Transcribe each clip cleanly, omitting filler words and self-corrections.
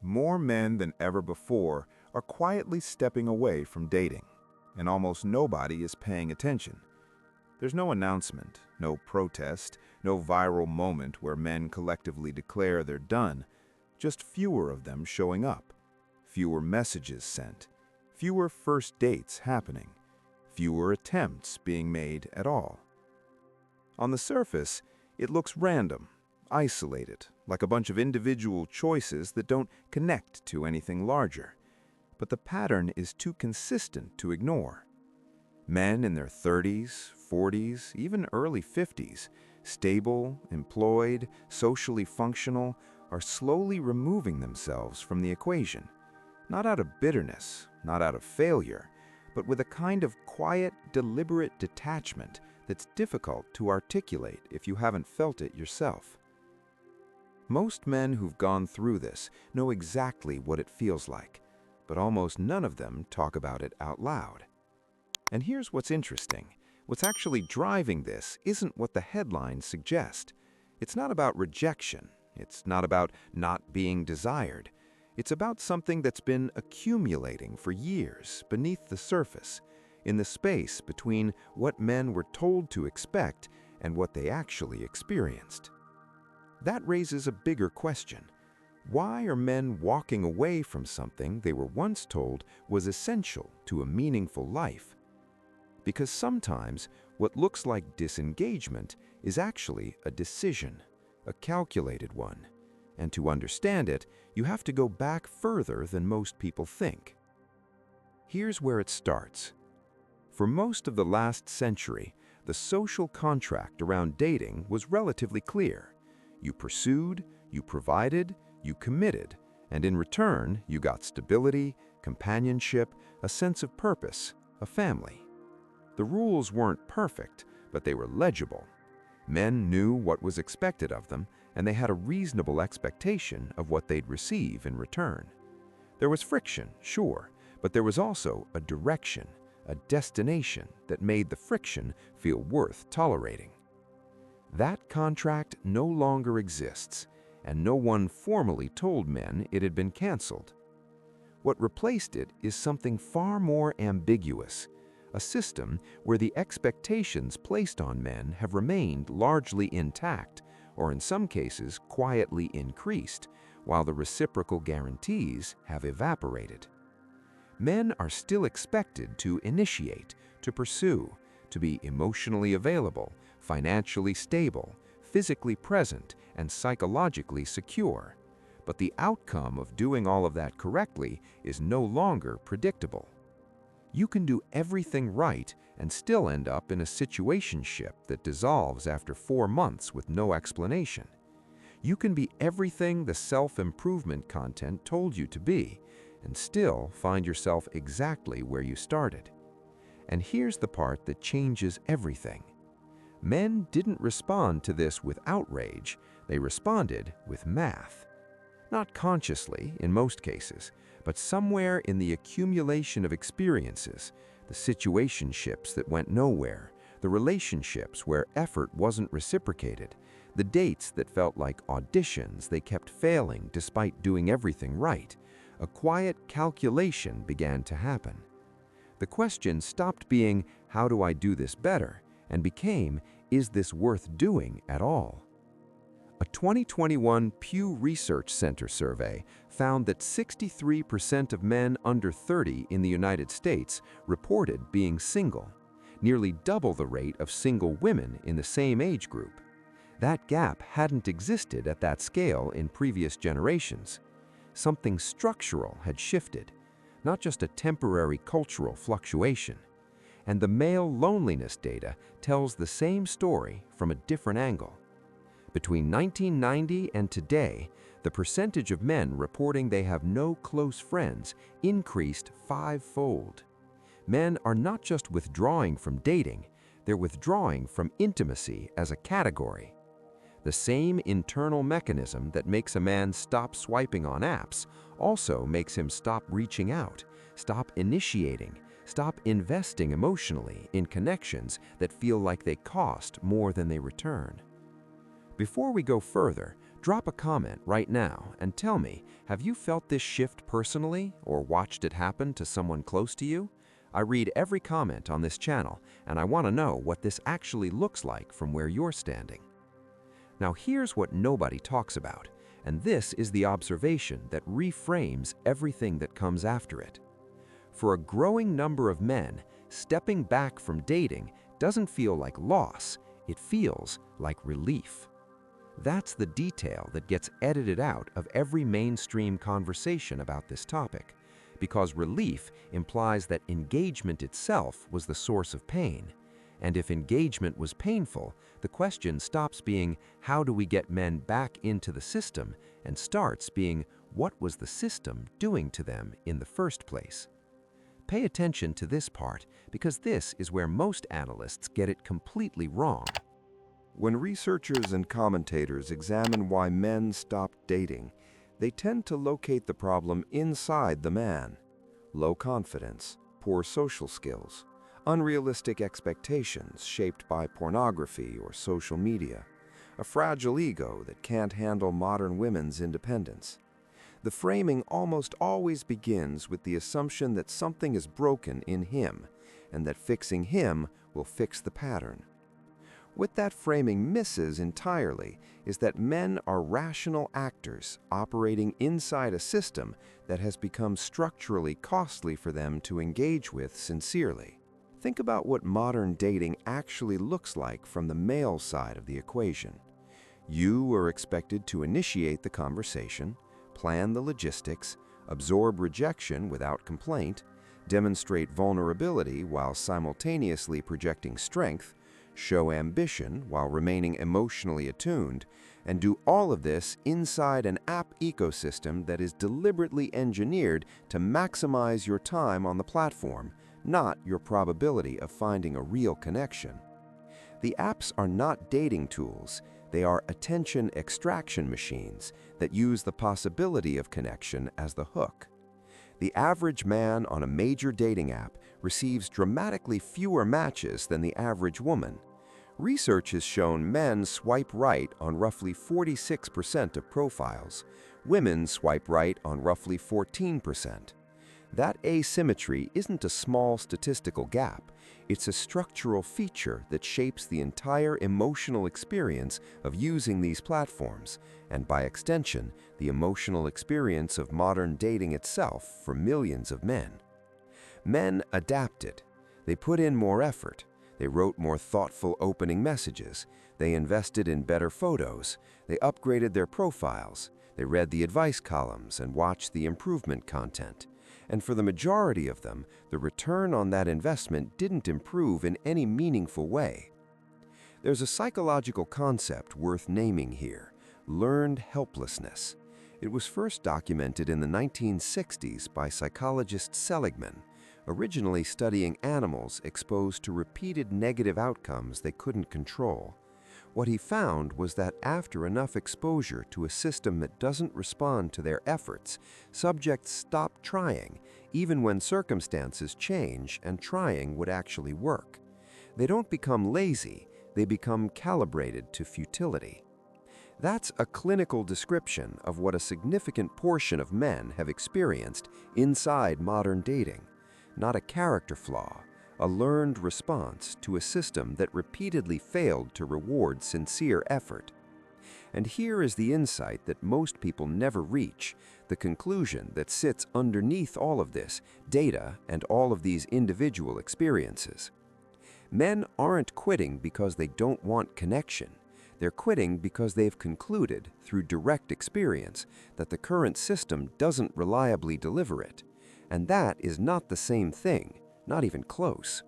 More men than ever before are quietly stepping away from dating, and almost nobody is paying attention. There's no announcement, no protest, no viral moment where men collectively declare they're done, just fewer of them showing up, fewer messages sent, fewer first dates happening, fewer attempts being made at all. On the surface, it looks random, isolated, like a bunch of individual choices that don't connect to anything larger. But the pattern is too consistent to ignore. Men in their 30s, 40s, even early 50s, stable, employed, socially functional, are slowly removing themselves from the equation. Not out of bitterness, not out of failure, but with a kind of quiet, deliberate detachment that's difficult to articulate if you haven't felt it yourself. Most men who've gone through this know exactly what it feels like, but almost none of them talk about it out loud. And here's what's interesting. What's actually driving this isn't what the headlines suggest. It's not about rejection. It's not about not being desired. It's about something that's been accumulating for years beneath the surface, in the space between what men were told to expect and what they actually experienced. That raises a bigger question. Why are men walking away from something they were once told was essential to a meaningful life? Because sometimes what looks like disengagement is actually a decision, a calculated one. And to understand it, you have to go back further than most people think. Here's where it starts. For most of the last century, the social contract around dating was relatively clear. You pursued, you provided, you committed, and in return, you got stability, companionship, a sense of purpose, a family. The rules weren't perfect, but they were legible. Men knew what was expected of them, and they had a reasonable expectation of what they'd receive in return. There was friction, sure, but there was also a direction, a destination that made the friction feel worth tolerating. That contract no longer exists, and no one formally told men it had been canceled. What replaced it is something far more ambiguous, a system where the expectations placed on men have remained largely intact, or in some cases quietly increased, while the reciprocal guarantees have evaporated. Men are still expected to initiate, to pursue, to be emotionally available, financially stable, physically present, and psychologically secure. But the outcome of doing all of that correctly is no longer predictable. You can do everything right and still end up in a situationship that dissolves after 4 months with no explanation. You can be everything the self-improvement content told you to be and still find yourself exactly where you started. And here's the part that changes everything. Men didn't respond to this with outrage, they responded with math. Not consciously, in most cases, but somewhere in the accumulation of experiences, the situationships that went nowhere, the relationships where effort wasn't reciprocated, the dates that felt like auditions they kept failing despite doing everything right, a quiet calculation began to happen. The question stopped being, how do I do this better, and became, is this worth doing at all? A 2021 Pew Research Center survey found that 63% of men under 30 in the United States reported being single, nearly double the rate of single women in the same age group. That gap hadn't existed at that scale in previous generations. Something structural had shifted, not just a temporary cultural fluctuation. And the male loneliness data tells the same story from a different angle. Between 1990 and today, the percentage of men reporting they have no close friends increased 5-fold. Men are not just withdrawing from dating, they're withdrawing from intimacy as a category. The same internal mechanism that makes a man stop swiping on apps also makes him stop reaching out, stop initiating, stop investing emotionally in connections that feel like they cost more than they return. Before we go further, Drop a comment right now and tell me, have you felt this shift personally or watched it happen to someone close to you? I read every comment on this channel, and I want to know what this actually looks like from where you're standing. Now here's what nobody talks about, and this is the observation that reframes everything that comes after it. For a growing number of men, stepping back from dating doesn't feel like loss, it feels like relief. That's the detail that gets edited out of every mainstream conversation about this topic, because relief implies that engagement itself was the source of pain. And if engagement was painful, the question stops being, how do we get men back into the system, and starts being, what was the system doing to them in the first place? Pay attention to this part, because this is where most analysts get it completely wrong. When researchers and commentators examine why men stop dating, they tend to locate the problem inside the man. Low confidence, poor social skills, unrealistic expectations shaped by pornography or social media, a fragile ego that can't handle modern women's independence. The framing almost always begins with the assumption that something is broken in him, and that fixing him will fix the pattern. What that framing misses entirely is that men are rational actors operating inside a system that has become structurally costly for them to engage with sincerely. Think about what modern dating actually looks like from the male side of the equation. You are expected to initiate the conversation, plan the logistics, absorb rejection without complaint, demonstrate vulnerability while simultaneously projecting strength, show ambition while remaining emotionally attuned, and do all of this inside an app ecosystem that is deliberately engineered to maximize your time on the platform, not your probability of finding a real connection. The apps are not dating tools, they are attention extraction machines that use the possibility of connection as the hook. The average man on a major dating app receives dramatically fewer matches than the average woman. Research has shown men swipe right on roughly 46% of profiles. Women swipe right on roughly 14%. That asymmetry isn't a small statistical gap. It's a structural feature that shapes the entire emotional experience of using these platforms, and by extension, the emotional experience of modern dating itself for millions of men. Men adapted. They put in more effort. They wrote more thoughtful opening messages. They invested in better photos. They upgraded their profiles. They read the advice columns and watched the improvement content. And for the majority of them, the return on that investment didn't improve in any meaningful way. There's a psychological concept worth naming here: learned helplessness. It was first documented in the 1960s by psychologist Seligman, originally studying animals exposed to repeated negative outcomes they couldn't control. What he found was that after enough exposure to a system that doesn't respond to their efforts, subjects stop trying, even when circumstances change and trying would actually work. They don't become lazy, they become calibrated to futility. That's a clinical description of what a significant portion of men have experienced inside modern dating. Not a character flaw, a learned response to a system that repeatedly failed to reward sincere effort. And here is the insight that most people never reach, the conclusion that sits underneath all of this data and all of these individual experiences. Men aren't quitting because they don't want connection. They're quitting because they've concluded, through direct experience, that the current system doesn't reliably deliver it. And that is not the same thing, not even close.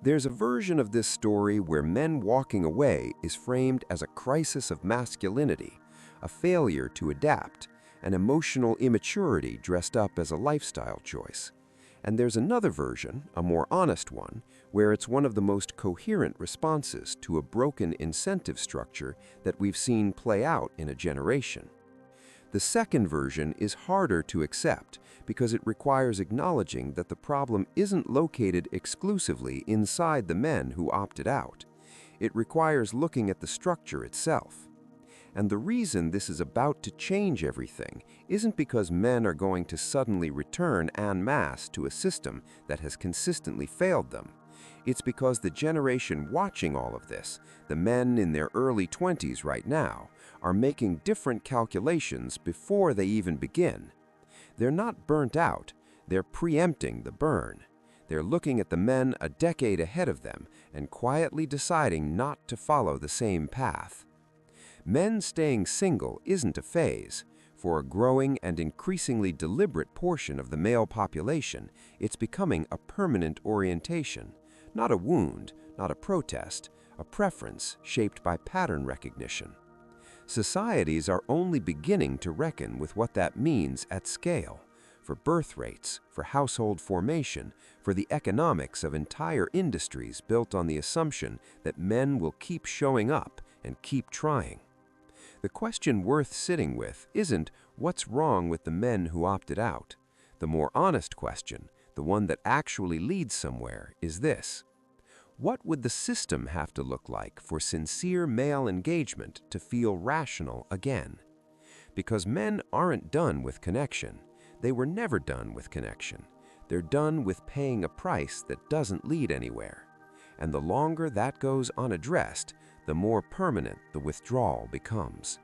There's a version of this story where men walking away is framed as a crisis of masculinity, a failure to adapt, an emotional immaturity dressed up as a lifestyle choice. And there's another version, a more honest one, where it's one of the most coherent responses to a broken incentive structure that we've seen play out in a generation. The second version is harder to accept because it requires acknowledging that the problem isn't located exclusively inside the men who opted out. It requires looking at the structure itself. And the reason this is about to change everything isn't because men are going to suddenly return en masse to a system that has consistently failed them. It's because the generation watching all of this, the men in their early 20s right now, are making different calculations before they even begin. They're not burnt out, they're preempting the burn. They're looking at the men a decade ahead of them and quietly deciding not to follow the same path. Men staying single isn't a phase. For a growing and increasingly deliberate portion of the male population, it's becoming a permanent orientation. Not a wound, not a protest, a preference shaped by pattern recognition. Societies are only beginning to reckon with what that means at scale, for birth rates, for household formation, for the economics of entire industries built on the assumption that men will keep showing up and keep trying. The question worth sitting with isn't what's wrong with the men who opted out. The more honest question, the one that actually leads somewhere, is this: what would the system have to look like for sincere male engagement to feel rational again? Because men aren't done with connection. They were never done with connection. They're done with paying a price that doesn't lead anywhere. And the longer that goes unaddressed, the more permanent the withdrawal becomes.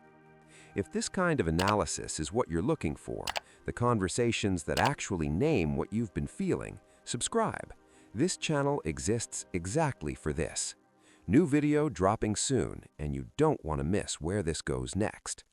If this kind of analysis is what you're looking for, the conversations that actually name what you've been feeling, subscribe. This channel exists exactly for this. New video dropping soon, and you don't want to miss where this goes next.